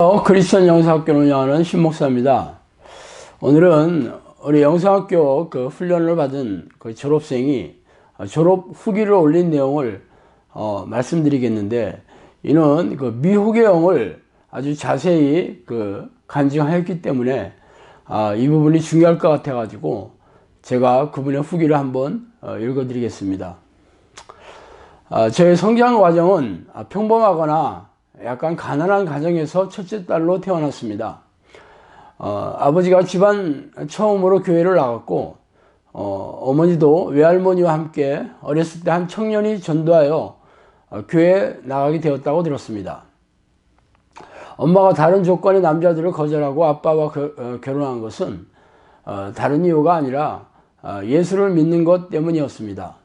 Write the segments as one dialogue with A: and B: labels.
A: 크리스천 영성학교를 운영하는 신목사입니다. 오늘은 우리 영성학교 훈련을 받은 졸업생이 졸업 후기를 올린 내용을 말씀드리겠는데, 이는 미혹의 영을 아주 자세히 간증하였기 때문에 이 부분이 중요할 것 같아 가지고 제가 그분의 후기를 한번 읽어 드리겠습니다. 저의 성장 과정은 평범하거나 약간 가난한 가정에서 첫째 딸로 태어났습니다. 아버지가 집안 처음으로 교회를 나갔고, 어머니도 외할머니와 함께 어렸을 때 한 청년이 전도하여 교회에 나가게 되었다고 들었습니다. 엄마가 다른 조건의 남자들을 거절하고 아빠와 결혼한 것은 다른 이유가 아니라 예수를 믿는 것 때문이었습니다.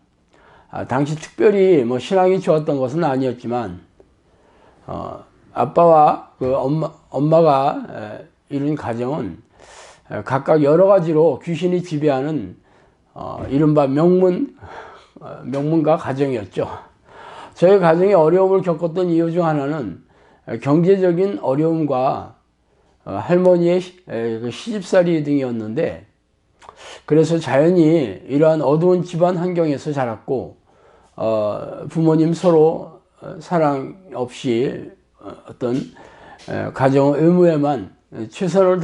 A: 당시 특별히 신앙이 좋았던 것은 아니었지만, 아빠와 엄마가 이룬 가정은 각각 여러 가지로 귀신이 지배하는 이른바 명문가 가정이었죠. 저희 가정이 어려움을 겪었던 이유 중 하나는 경제적인 어려움과 할머니의 시집살이 등이었는데, 그래서 자연히 이러한 어두운 집안 환경에서 자랐고, 부모님 서로 사랑 없이 어떤 가정 의무에만 최선을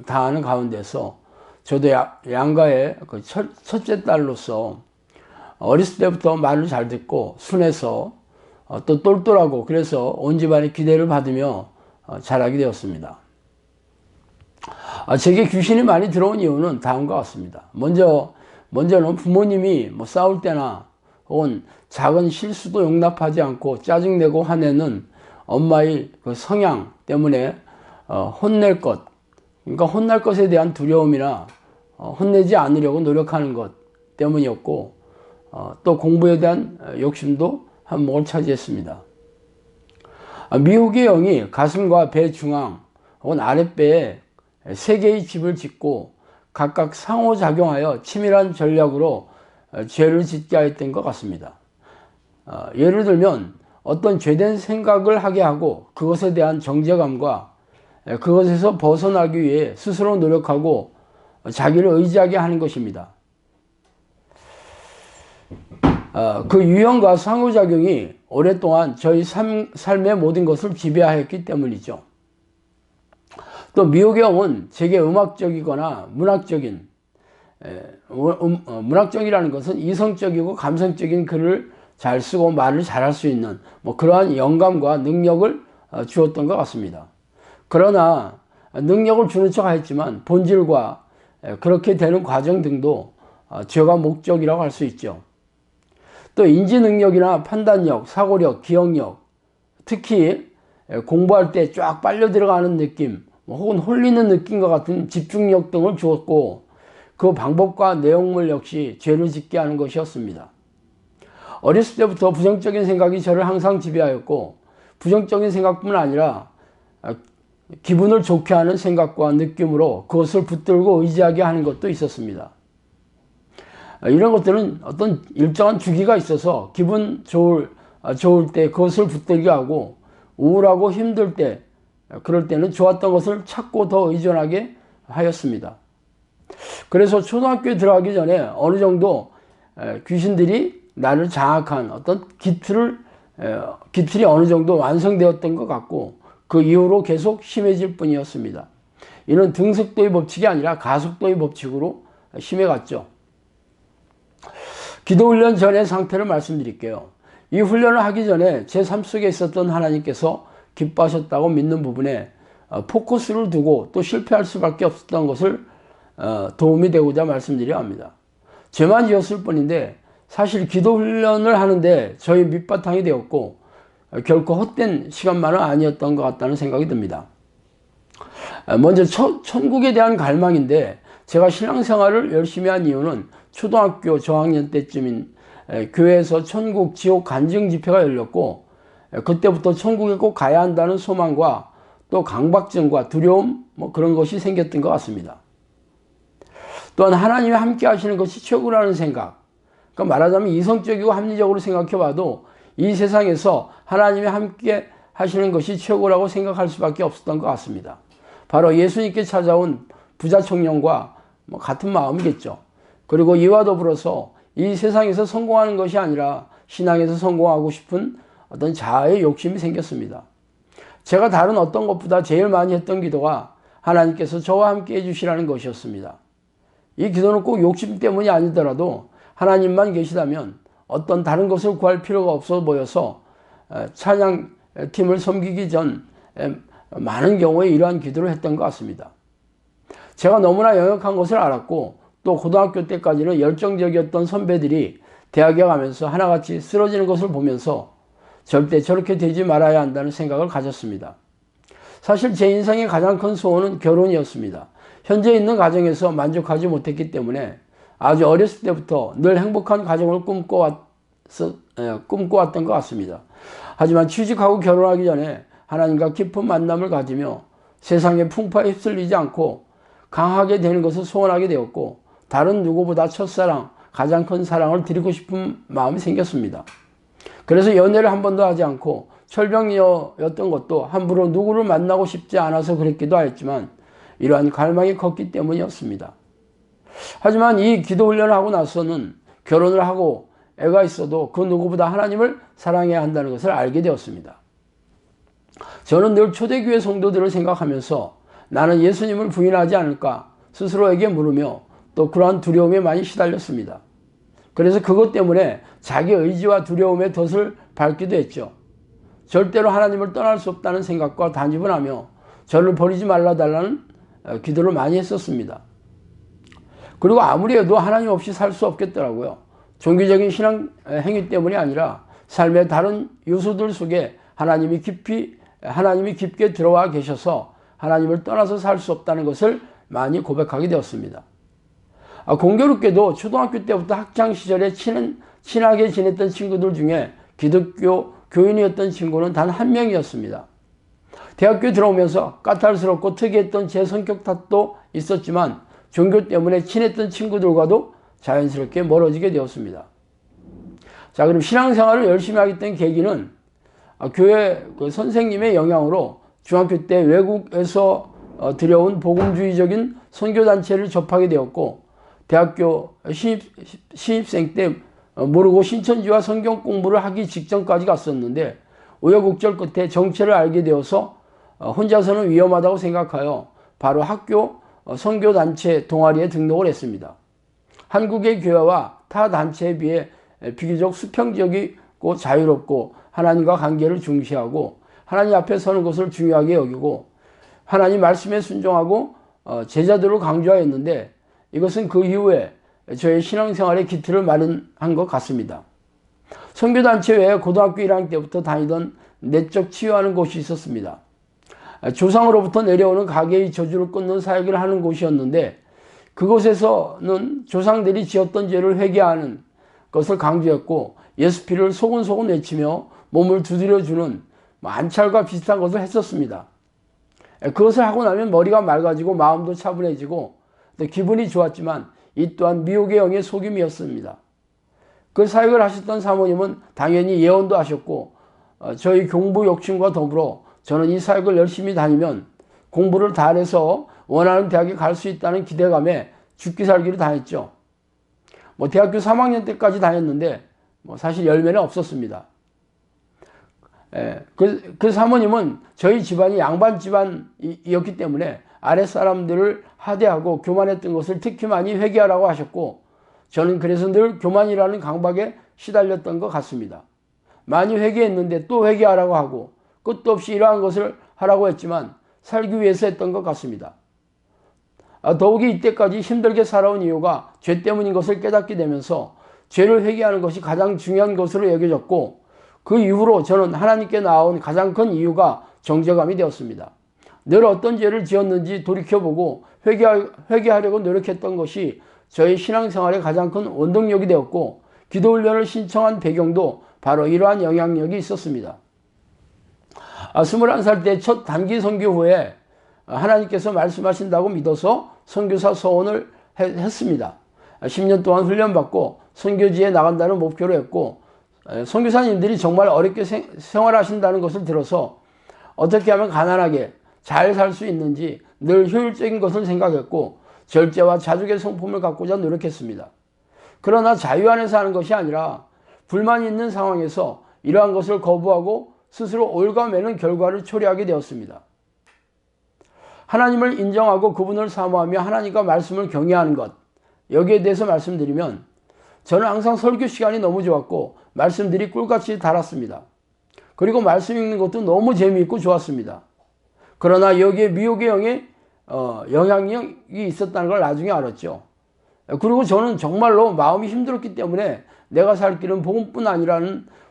A: 다하는 가운데서 저도 양가의 첫째 딸로서 어렸을 때부터 말을 잘 듣고 순해서 또 똘똘하고, 그래서 온 집안의 기대를 받으며 자라게 되었습니다. 제게 귀신이 많이 들어온 이유는 다음과 같습니다. 먼저는 부모님이 싸울 때나 혹은 작은 실수도 용납하지 않고 짜증내고 화내는 엄마의 성향 때문에 혼낼 것, 그러니까 혼날 것에 대한 두려움이나 혼내지 않으려고 노력하는 것 때문이었고, 또 공부에 대한 욕심도 한몫을 차지했습니다. 미혹의 영이 가슴과 배 중앙 혹은 아랫배에 3개의 집을 짓고 각각 상호작용하여 치밀한 전략으로 죄를 짓게 하였던 것 같습니다. 예를 들면 어떤 죄된 생각을 하게 하고 그것에 대한 정죄감과 그것에서 벗어나기 위해 스스로 노력하고 자기를 의지하게 하는 것입니다. 그 유형과 상호작용이 오랫동안 저희 삶의 모든 것을 지배하였기 때문이죠. 또 미혹의 영은 제게 음악적이거나 문학적인, 문학적이라는 것은 이성적이고 감성적인 글을 잘 쓰고 말을 잘할 수 있는 그러한 영감과 능력을 주었던 것 같습니다. 그러나 능력을 주는 척 하였지만 본질과 그렇게 되는 과정 등도 죄가 목적이라고 할 수 있죠. 또 인지 능력이나 판단력, 사고력, 기억력, 특히 공부할 때 쫙 빨려 들어가는 느낌, 혹은 홀리는 느낌과 같은 집중력 등을 주었고, 그 방법과 내용물 역시 죄를 짓게 하는 것이었습니다. 어렸을 때부터 부정적인 생각이 저를 항상 지배하였고, 부정적인 생각뿐 아니라 기분을 좋게 하는 생각과 느낌으로 그것을 붙들고 의지하게 하는 것도 있었습니다. 이런 것들은 어떤 일정한 주기가 있어서 기분 좋을 때 그것을 붙들게 하고, 우울하고 힘들 때, 그럴 때는 좋았던 것을 찾고 더 의존하게 하였습니다. 그래서 초등학교에 들어가기 전에 어느 정도 귀신들이 나를 장악한 어떤 기틀이 어느 정도 완성되었던 것 같고, 그 이후로 계속 심해질 뿐이었습니다. 이는 등속도의 법칙이 아니라 가속도의 법칙으로 심해갔죠. 기도훈련 전의 상태를 말씀드릴게요. 이 훈련을 하기 전에 제 삶 속에 있었던 하나님께서 기뻐하셨다고 믿는 부분에 포커스를 두고 또 실패할 수밖에 없었던 것을 도움이 되고자 말씀드려야 합니다. 죄만 지었을 뿐인데 사실 기도 훈련을 하는데 저희 밑바탕이 되었고, 결코 헛된 시간만은 아니었던 것 같다는 생각이 듭니다. 먼저 천국에 대한 갈망인데, 제가 신앙생활을 열심히 한 이유는 초등학교 저학년 때쯤인 교회에서 천국 지옥 간증 집회가 열렸고, 그때부터 천국에 꼭 가야 한다는 소망과 또 강박증과 두려움 그런 것이 생겼던 것 같습니다. 또한 하나님이 함께 하시는 것이 최고라는 생각, 그러니까 말하자면 이성적이고 합리적으로 생각해 봐도 이 세상에서 하나님이 함께 하시는 것이 최고라고 생각할 수밖에 없었던 것 같습니다. 바로 예수님께 찾아온 부자 청년과 같은 마음이겠죠. 그리고 이와 더불어서 이 세상에서 성공하는 것이 아니라 신앙에서 성공하고 싶은 어떤 자아의 욕심이 생겼습니다. 제가 다른 어떤 것보다 제일 많이 했던 기도가 하나님께서 저와 함께 해주시라는 것이었습니다. 이 기도는 꼭 욕심 때문이 아니더라도 하나님만 계시다면 어떤 다른 것을 구할 필요가 없어 보여서 찬양팀을 섬기기 전 많은 경우에 이러한 기도를 했던 것 같습니다. 제가 너무나 영역한 것을 알았고 또 고등학교 때까지는 열정적이었던 선배들이 대학에 가면서 하나같이 쓰러지는 것을 보면서 절대 저렇게 되지 말아야 한다는 생각을 가졌습니다. 사실 제 인생의 가장 큰 소원은 결혼이었습니다. 현재 있는 가정에서 만족하지 못했기 때문에 아주 어렸을 때부터 늘 행복한 가정을 꿈꿔왔던 것 같습니다. 하지만 취직하고 결혼하기 전에 하나님과 깊은 만남을 가지며 세상의 풍파에 휩쓸리지 않고 강하게 되는 것을 소원하게 되었고 다른 누구보다 첫사랑, 가장 큰 사랑을 드리고 싶은 마음이 생겼습니다. 그래서 연애를 한 번도 하지 않고 철벽녀였던 것도 함부로 누구를 만나고 싶지 않아서 그랬기도 하였지만 이러한 갈망이 컸기 때문이었습니다. 하지만 이 기도 훈련을 하고 나서는 결혼을 하고 애가 있어도 그 누구보다 하나님을 사랑해야 한다는 것을 알게 되었습니다. 저는 늘 초대교회 성도들을 생각하면서 나는 예수님을 부인하지 않을까 스스로에게 물으며 또 그러한 두려움에 많이 시달렸습니다. 그래서 그것 때문에 자기 의지와 두려움의 덫을 밟기도 했죠. 절대로 하나님을 떠날 수 없다는 생각과 단집을 하며 저를 버리지 말아달라는 기도를 많이 했었습니다. 그리고 아무리 해도 하나님 없이 살 수 없겠더라고요. 종교적인 신앙 행위 때문이 아니라 삶의 다른 요소들 속에 하나님이 깊게 들어와 계셔서 하나님을 떠나서 살 수 없다는 것을 많이 고백하게 되었습니다. 공교롭게도 초등학교 때부터 학창시절에 친하게 지냈던 친구들 중에 기독교 교인이었던 친구는 단 한 명이었습니다. 대학교에 들어오면서 까탈스럽고 특이했던 제 성격 탓도 있었지만 종교 때문에 친했던 친구들과도 자연스럽게 멀어지게 되었습니다. 자, 그럼 신앙생활을 열심히 하게 된 계기는 교회 선생님의 영향으로 중학교 때 외국에서 들여온 복음주의적인 선교단체를 접하게 되었고 대학교 신입생 때 모르고 신천지와 성경 공부를 하기 직전까지 갔었는데 우여곡절 끝에 정체를 알게 되어서 혼자서는 위험하다고 생각하여 바로 학교 선교단체 동아리에 등록을 했습니다. 한국의 교회와 타 단체에 비해 비교적 수평적이고 자유롭고 하나님과 관계를 중시하고 하나님 앞에 서는 것을 중요하게 여기고 하나님 말씀에 순종하고 제자들을 강조하였는데 이것은 그 이후에 저의 신앙생활의 기틀을 마련한 것 같습니다. 선교단체 외에 고등학교 1학년 때부터 다니던 내적 치유하는 곳이 있었습니다. 조상으로부터 내려오는 가계의 저주를 끊는 사역을 하는 곳이었는데 그곳에서는 조상들이 지었던 죄를 회개하는 것을 강조했고 예수 피를 소근소근 외치며 몸을 두드려주는 안찰과 비슷한 것을 했었습니다. 그것을 하고 나면 머리가 맑아지고 마음도 차분해지고 또 기분이 좋았지만 이 또한 미혹의 영의 속임이었습니다. 그 사역을 하셨던 사모님은 당연히 예언도 하셨고 저희 공부 욕심과 더불어 저는 이 사역을 열심히 다니면 공부를 다 해서 원하는 대학에 갈 수 있다는 기대감에 죽기 살기를 다녔죠. 대학교 3학년 때까지 다녔는데 사실 열매는 없었습니다. 그 사모님은 저희 집안이 양반 집안이었기 때문에 아랫사람들을 하대하고 교만했던 것을 특히 많이 회개하라고 하셨고 저는 그래서 늘 교만이라는 강박에 시달렸던 것 같습니다. 많이 회개했는데 또 회개하라고 하고 끝도 없이 이러한 것을 하라고 했지만 살기 위해서 했던 것 같습니다. 더욱이 이때까지 힘들게 살아온 이유가 죄 때문인 것을 깨닫게 되면서 죄를 회개하는 것이 가장 중요한 것으로 여겨졌고 그 이후로 저는 하나님께 나아온 가장 큰 이유가 정죄감이 되었습니다. 늘 어떤 죄를 지었는지 돌이켜보고 회개하려고 노력했던 것이 저의 신앙생활의 가장 큰 원동력이 되었고 기도훈련을 신청한 배경도 바로 이러한 영향력이 있었습니다. 21살 때 첫 단기 선교 후에 하나님께서 말씀하신다고 믿어서 선교사 서원을 했습니다. 10년 동안 훈련받고 선교지에 나간다는 목표로 했고 선교사님들이 정말 어렵게 생활하신다는 것을 들어서 어떻게 하면 가난하게 잘 살 수 있는지 늘 효율적인 것을 생각했고 절제와 자족의 성품을 갖고자 노력했습니다. 그러나 자유 안에서 하는 것이 아니라 불만이 있는 상황에서 이러한 것을 거부하고 스스로 올가매는 결과를 초래하게 되었습니다. 하나님을 인정하고 그분을 사모하며 하나님과 말씀을 경외하는 것, 여기에 대해서 말씀드리면 저는 항상 설교 시간이 너무 좋았고 말씀들이 꿀같이 달았습니다. 그리고 말씀 읽는 것도 너무 재미있고 좋았습니다. 그러나 여기에 미혹의 영의 영향력이 있었다는 걸 나중에 알았죠. 그리고 저는 정말로 마음이 힘들었기 때문에 내가 살 길은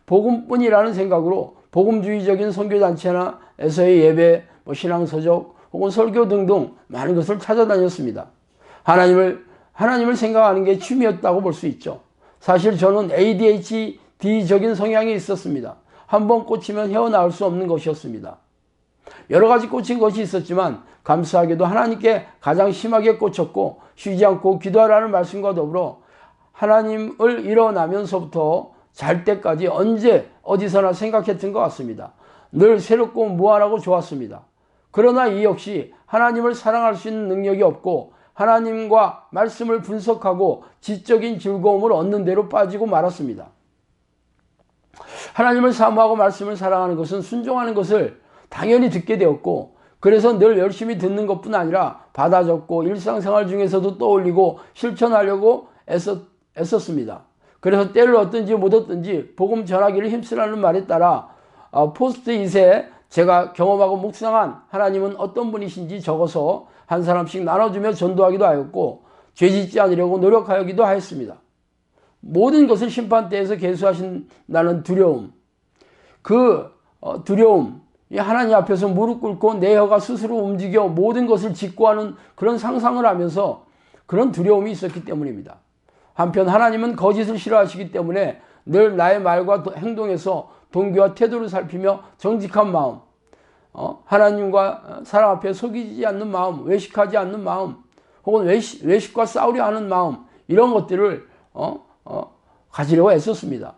A: 복음뿐이라는 생각으로 복음주의적인 선교단체나에서의 예배, 신앙서적 혹은 설교 등등 많은 것을 찾아다녔습니다. 하나님을 생각하는 게 취미였다고 볼 수 있죠. 사실 저는 ADHD적인 성향이 있었습니다. 한번 꽂히면 헤어나올 수 없는 것이었습니다. 여러 가지 꽂힌 것이 있었지만 감사하게도 하나님께 가장 심하게 꽂혔고 쉬지 않고 기도하라는 말씀과 더불어 하나님을 일어나면서부터 잘 때까지 언제 어디서나 생각했던 것 같습니다. 늘 새롭고 무한하고 좋았습니다. 그러나 이 역시 하나님을 사랑할 수 있는 능력이 없고 하나님과 말씀을 분석하고 지적인 즐거움을 얻는 대로 빠지고 말았습니다. 하나님을 사모하고 말씀을 사랑하는 것은 순종하는 것을 당연히 듣게 되었고 그래서 늘 열심히 듣는 것뿐 아니라 받아 적고 일상생활 중에서도 떠올리고 실천하려고 애썼습니다. 그래서 때를 얻든지 못 얻든지 복음 전하기를 힘쓰라는 말에 따라 포스트잇에 제가 경험하고 묵상한 하나님은 어떤 분이신지 적어서 한 사람씩 나눠주며 전도하기도 하였고 죄짓지 않으려고 노력하기도 하였습니다. 모든 것을 심판대에서 계수하신다는 두려움, 그 두려움, 하나님 앞에서 무릎 꿇고 내 혀가 스스로 움직여 모든 것을 직구하는 그런 상상을 하면서 그런 두려움이 있었기 때문입니다. 한편 하나님은 거짓을 싫어하시기 때문에 늘 나의 말과 행동에서 동기와 태도를 살피며 정직한 마음, 하나님과 사람 앞에 속이지 않는 마음, 외식하지 않는 마음, 혹은 외식과 싸우려 하는 마음, 이런 것들을 가지려고 애썼습니다.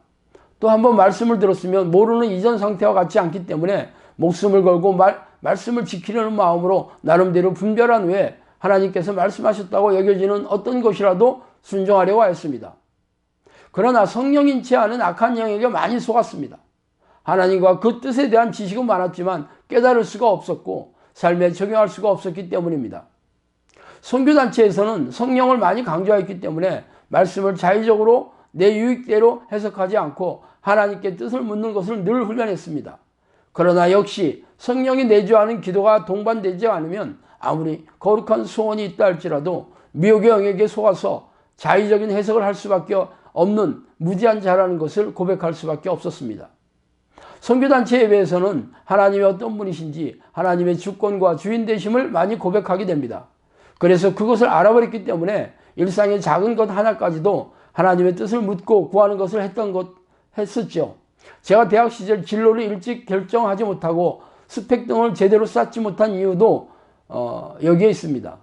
A: 또 한번 말씀을 들었으면 모르는 이전 상태와 같지 않기 때문에 목숨을 걸고 말씀을 지키려는 마음으로 나름대로 분별한 후에 하나님께서 말씀하셨다고 여겨지는 어떤 것이라도 순종하려고 했습니다. 그러나 성령인 채 하는 악한 영에게 많이 속았습니다. 하나님과 그 뜻에 대한 지식은 많았지만 깨달을 수가 없었고 삶에 적용할 수가 없었기 때문입니다. 선교단체에서는 성령을 많이 강조했기 때문에 말씀을 자의적으로 내 유익대로 해석하지 않고 하나님께 뜻을 묻는 것을 늘 훈련했습니다. 그러나 역시 성령이 내주하는 기도가 동반되지 않으면 아무리 거룩한 소원이 있다 할지라도 미혹의 영에게 속아서 자의적인 해석을 할 수밖에 없는 무지한 자라는 것을 고백할 수밖에 없었습니다. 선교단체 예배에서는 하나님이 어떤 분이신지 하나님의 주권과 주인 되심을 많이 고백하게 됩니다. 그래서 그것을 알아버렸기 때문에 일상의 작은 것 하나까지도 하나님의 뜻을 묻고 구하는 것을 했었죠. 제가 대학 시절 진로를 일찍 결정하지 못하고 스펙 등을 제대로 쌓지 못한 이유도 여기에 있습니다.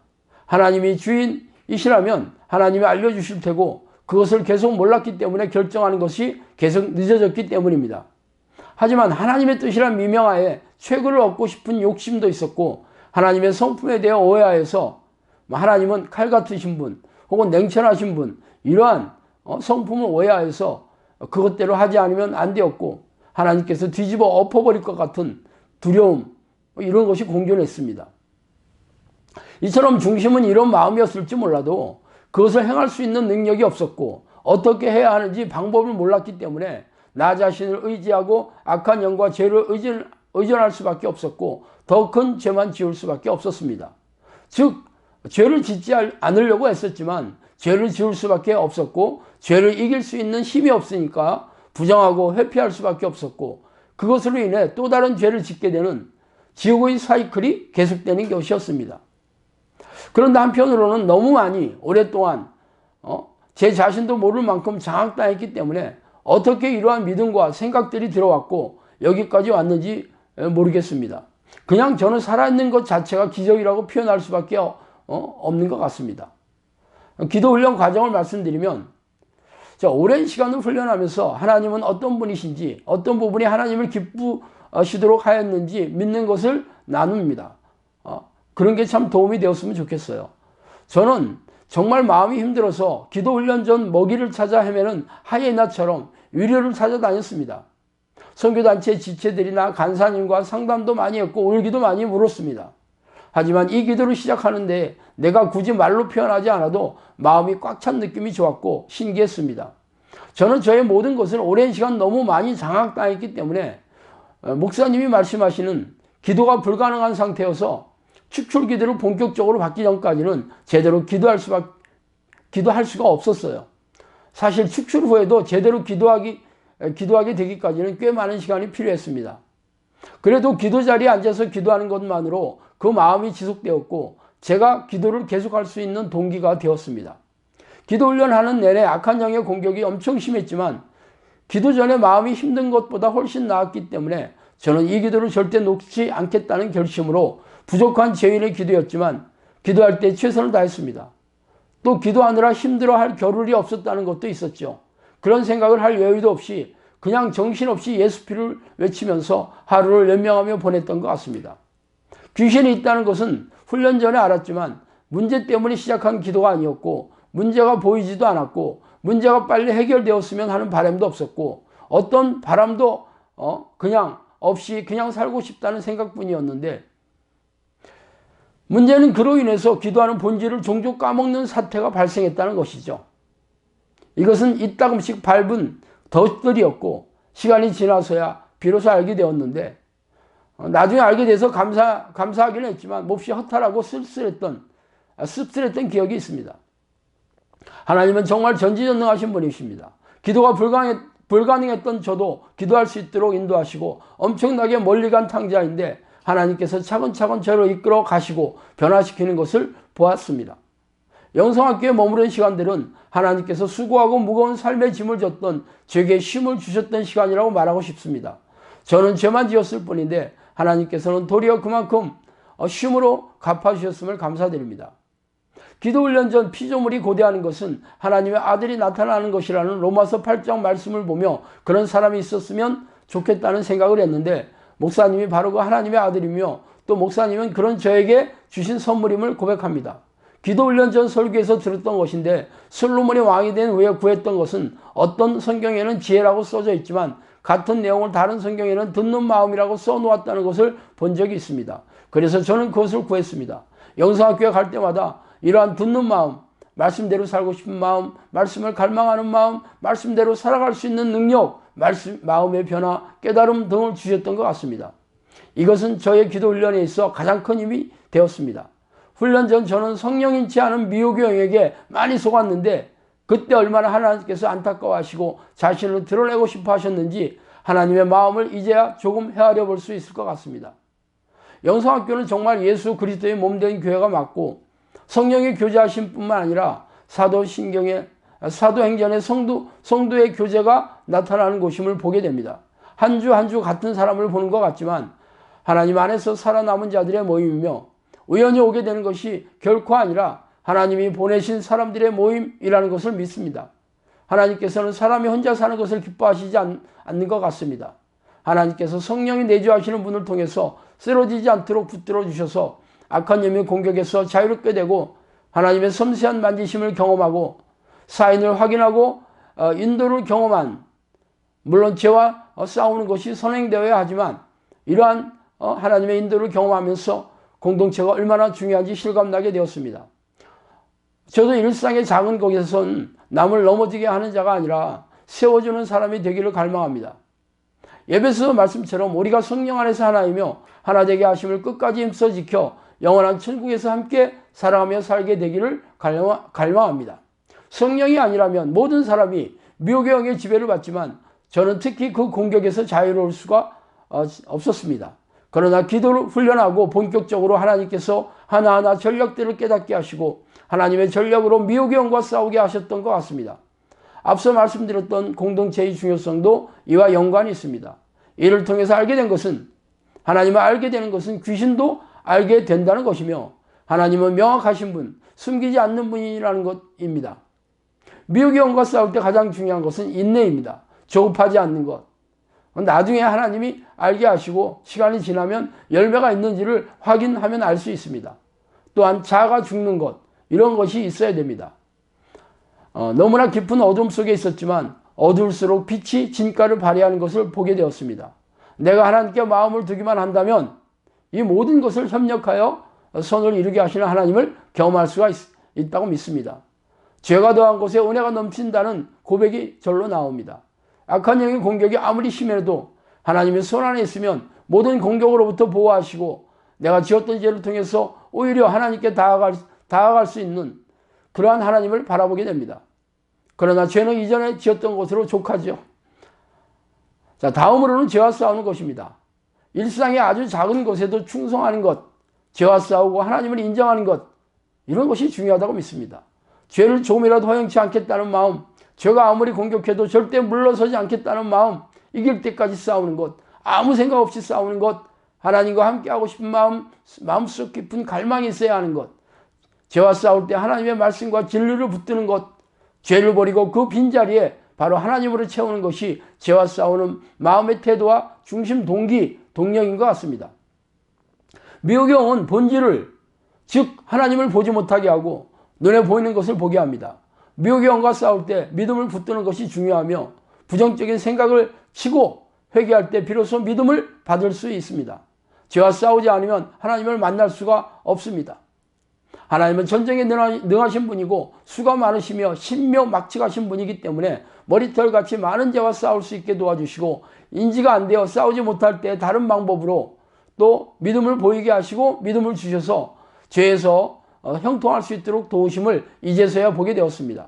A: 하나님이 주인이시라면 하나님이 알려주실 테고 그것을 계속 몰랐기 때문에 결정하는 것이 계속 늦어졌기 때문입니다. 하지만 하나님의 뜻이란 미명하에 최고를 얻고 싶은 욕심도 있었고 하나님의 성품에 대해 오해하여서 하나님은 칼 같으신 분 혹은 냉철하신 분 이러한 성품을 오해하여서 그것대로 하지 않으면 안 되었고 하나님께서 뒤집어 엎어버릴 것 같은 두려움 이런 것이 공존했습니다. 이처럼 중심은 이런 마음이었을지 몰라도 그것을 행할 수 있는 능력이 없었고 어떻게 해야 하는지 방법을 몰랐기 때문에 나 자신을 의지하고 악한 영과 죄를 의존할 수밖에 없었고 더 큰 죄만 지을 수밖에 없었습니다. 즉 죄를 짓지 않으려고 했었지만 죄를 지을 수밖에 없었고 죄를 이길 수 있는 힘이 없으니까 부정하고 회피할 수밖에 없었고 그것으로 인해 또 다른 죄를 짓게 되는 지옥의 사이클이 계속되는 것이었습니다. 그런데 한편으로는 너무 많이 오랫동안 제 자신도 모를 만큼 장악당했기 때문에 어떻게 이러한 믿음과 생각들이 들어왔고 여기까지 왔는지 모르겠습니다. 그냥 저는 살아있는 것 자체가 기적이라고 표현할 수밖에 없는 것 같습니다. 기도 훈련 과정을 말씀드리면 오랜 시간을 훈련하면서 하나님은 어떤 분이신지 어떤 부분이 하나님을 하시도록 하였는지 믿는 것을 나눕니다. 그런 게 참 도움이 되었으면 좋겠어요. 저는 정말 마음이 힘들어서 기도 훈련 전 먹이를 찾아 헤매는 하이에나처럼 위로를 찾아다녔습니다. 선교단체 지체들이나 간사님과 상담도 많이 했고 울기도 많이 울었습니다. 하지만 이 기도를 시작하는데 내가 굳이 말로 표현하지 않아도 마음이 꽉 찬 느낌이 좋았고 신기했습니다. 저는 저의 모든 것을 오랜 시간 너무 많이 장악당했기 때문에 목사님이 말씀하시는 기도가 불가능한 상태여서 축출 기도를 본격적으로 받기 전까지는 제대로 기도할 수가 없었어요. 사실 축출 후에도 제대로 기도하게 되기까지는 꽤 많은 시간이 필요했습니다. 그래도 기도 자리에 앉아서 기도하는 것만으로 그 마음이 지속되었고 제가 기도를 계속할 수 있는 동기가 되었습니다. 기도 훈련하는 내내 악한 영의 공격이 엄청 심했지만 기도 전에 마음이 힘든 것보다 훨씬 나았기 때문에 저는 이 기도를 절대 놓지 않겠다는 결심으로 부족한 죄인의 기도였지만 기도할 때 최선을 다했습니다. 또 기도하느라 힘들어할 겨를이 없었다는 것도 있었죠. 그런 생각을 할 여유도 없이 그냥 정신없이 예수피를 외치면서 하루를 연명하며 보냈던 것 같습니다. 귀신이 있다는 것은 훈련 전에 알았지만 문제 때문에 시작한 기도가 아니었고 문제가 보이지도 않았고 문제가 빨리 해결되었으면 하는 바람도 없었고 어떤 바람도 그냥 없이 그냥 살고 싶다는 생각뿐이었는데 문제는 그로 인해서 기도하는 본질을 종종 까먹는 사태가 발생했다는 것이죠. 이것은 이따금씩 밟은 덫들이었고 시간이 지나서야 비로소 알게 되었는데 나중에 알게 돼서 감사하기는 했지만 몹시 허탈하고 씁쓸했던 기억이 있습니다. 하나님은 정말 전지전능하신 분이십니다. 기도가 불가능했던 저도 기도할 수 있도록 인도하시고 엄청나게 멀리 간 탕자인데 하나님께서 차근차근 저를 이끌어 가시고 변화시키는 것을 보았습니다. 영성학교에 머무른 시간들은 하나님께서 수고하고 무거운 삶의 짐을 졌던 제게 쉼을 주셨던 시간이라고 말하고 싶습니다. 저는 죄만 지었을 뿐인데 하나님께서는 도리어 그만큼 쉼으로 갚아주셨음을 감사드립니다. 기도훈련 전 피조물이 고대하는 것은 하나님의 아들이 나타나는 것이라는 로마서 8장 말씀을 보며 그런 사람이 있었으면 좋겠다는 생각을 했는데 목사님이 바로 그 하나님의 아들이며 또 목사님은 그런 저에게 주신 선물임을 고백합니다. 기도훈련 전 설교에서 들었던 것인데 솔로몬이 왕이 된 후에 구했던 것은 어떤 성경에는 지혜라고 써져 있지만 같은 내용을 다른 성경에는 듣는 마음이라고 써놓았다는 것을 본 적이 있습니다. 그래서 저는 그것을 구했습니다. 영성학교에 갈 때마다 이러한 듣는 마음, 말씀대로 살고 싶은 마음, 말씀을 갈망하는 마음, 말씀대로 살아갈 수 있는 능력, 마음의 변화, 깨달음 등을 주셨던 것 같습니다. 이것은 저의 기도 훈련에 있어 가장 큰 힘이 되었습니다. 훈련 전 저는 성령인치 않은 미혹의 영에게 많이 속았는데 그때 얼마나 하나님께서 안타까워하시고 자신을 드러내고 싶어 하셨는지 하나님의 마음을 이제야 조금 헤아려 볼 수 있을 것 같습니다. 영성학교는 정말 예수 그리스도의 몸된 교회가 맞고 성령의 교제하심 뿐만 아니라 사도행전의 성도의 교제가 나타나는 곳임을 보게 됩니다. 한 주 한 주 같은 사람을 보는 것 같지만 하나님 안에서 살아남은 자들의 모임이며 우연히 오게 되는 것이 결코 아니라 하나님이 보내신 사람들의 모임이라는 것을 믿습니다. 하나님께서는 사람이 혼자 사는 것을 기뻐하시지 않는 것 같습니다. 하나님께서 성령이 내주하시는 분을 통해서 쓰러지지 않도록 붙들어 주셔서 악한 영의 공격에서 자유롭게 되고 하나님의 섬세한 만지심을 경험하고 사인을 확인하고 인도를 경험한, 물론 죄와 싸우는 것이 선행되어야 하지만 이러한 하나님의 인도를 경험하면서 공동체가 얼마나 중요한지 실감나게 되었습니다. 저도 일상의 작은 곳에선 남을 넘어지게 하는 자가 아니라 세워주는 사람이 되기를 갈망합니다. 예배서 말씀처럼 우리가 성령 안에서 하나이며 하나 되게 하심을 끝까지 힘써 지켜 영원한 천국에서 함께 살아가며 살게 되기를 갈망합니다. 성령이 아니라면 모든 사람이 미혹의 영의 지배를 받지만 저는 특히 그 공격에서 자유로울 수가 없었습니다. 그러나 기도를 훈련하고 본격적으로 하나님께서 하나하나 전략들을 깨닫게 하시고 하나님의 전략으로 미혹의 영과 싸우게 하셨던 것 같습니다. 앞서 말씀드렸던 공동체의 중요성도 이와 연관이 있습니다. 이를 통해서 알게 된 것은 하나님을 알게 되는 것은 귀신도 알게 된다는 것이며 하나님은 명확하신 분, 숨기지 않는 분이라는 것입니다. 미혹의 영과 싸울 때 가장 중요한 것은 인내입니다. 조급하지 않는 것. 나중에 하나님이 알게 하시고 시간이 지나면 열매가 있는지를 확인하면 알 수 있습니다. 또한 자아가 죽는 것, 이런 것이 있어야 됩니다. 너무나 깊은 어둠 속에 있었지만 어두울수록 빛이 진가를 발휘하는 것을 보게 되었습니다. 내가 하나님께 마음을 두기만 한다면 이 모든 것을 협력하여 선을 이루게 하시는 하나님을 경험할 수가 있다고 믿습니다. 죄가 더한 곳에 은혜가 넘친다는 고백이 절로 나옵니다. 악한 영의 공격이 아무리 심해도 하나님의 손 안에 있으면 모든 공격으로부터 보호하시고 내가 지었던 죄를 통해서 오히려 하나님께 다가갈 수 있는 그러한 하나님을 바라보게 됩니다. 그러나 죄는 이전에 지었던 것으로 족하죠. 자, 다음으로는 죄와 싸우는 것입니다. 일상의 아주 작은 것에도 충성하는 것, 죄와 싸우고 하나님을 인정하는 것, 이런 것이 중요하다고 믿습니다. 죄를 조금이라도 허용치 않겠다는 마음, 죄가 아무리 공격해도 절대 물러서지 않겠다는 마음, 이길 때까지 싸우는 것, 아무 생각 없이 싸우는 것, 하나님과 함께하고 싶은 마음속 깊은 갈망이 있어야 하는 것, 죄와 싸울 때 하나님의 말씀과 진리를 붙드는 것, 죄를 버리고 그 빈자리에 바로 하나님으로 채우는 것이 죄와 싸우는 마음의 태도와 중심 동기, 동력인 것 같습니다. 미혹의 영은 본질을, 즉 하나님을 보지 못하게 하고 눈에 보이는 것을 보게 합니다. 미혹의 영과 싸울 때 믿음을 붙드는 것이 중요하며 부정적인 생각을 치고 회개할 때 비로소 믿음을 받을 수 있습니다. 죄와 싸우지 않으면 하나님을 만날 수가 없습니다. 하나님은 전쟁에 능하신 분이고 수가 많으시며 신묘막측하신 분이기 때문에 머리털같이 많은 죄와 싸울 수 있게 도와주시고 인지가 안 되어 싸우지 못할 때 다른 방법으로 또 믿음을 보이게 하시고 믿음을 주셔서 죄에서 형통할 수 있도록 도우심을 이제서야 보게 되었습니다.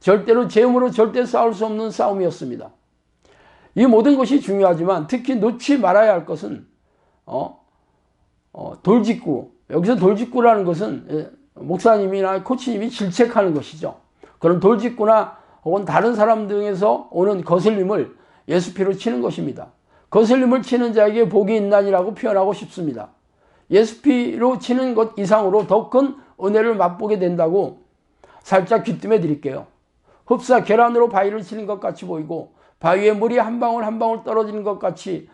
A: 절대로 죄음으로 절대 싸울 수 없는 싸움이었습니다. 이 모든 것이 중요하지만 특히 놓지 말아야 할 것은 돌직구. 여기서 돌직구라는 것은 목사님이나 코치님이 질책하는 것이죠. 그런 돌직구나 혹은 다른 사람 등에서 오는 거슬림을 예수 피로 치는 것입니다. 거슬림을 치는 자에게 복이 있나니라고 표현하고 싶습니다. 예수 피로 치는 것 이상으로 더 큰 은혜를 맛보게 된다고 살짝 귀뜸해 드릴게요. 흡사 계란으로 바위를 치는 것 같이 보이고 바위에 물이 한 방울 한 방울 떨어지는 것 같이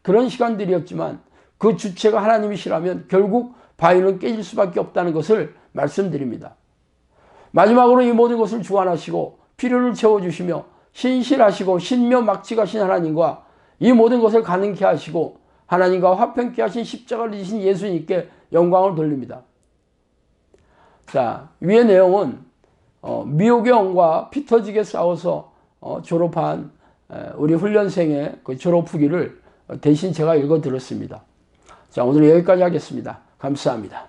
A: 그런 시간들이었지만 그 주체가 하나님이시라면 결국 바위는 깨질 수밖에 없다는 것을 말씀드립니다. 마지막으로 이 모든 것을 주관하시고 필요를 채워주시며 신실하시고 신묘막측하신 하나님과 이 모든 것을 가능케 하시고 하나님과 화평케 하신 십자가를 지신 예수님께 영광을 돌립니다. 자, 위의 내용은 미혹의 영과 피 터지게 싸워서 졸업한 우리 훈련생의 그 졸업 후기를 대신 제가 읽어 드렸습니다. 자, 오늘 여기까지 하겠습니다. 감사합니다.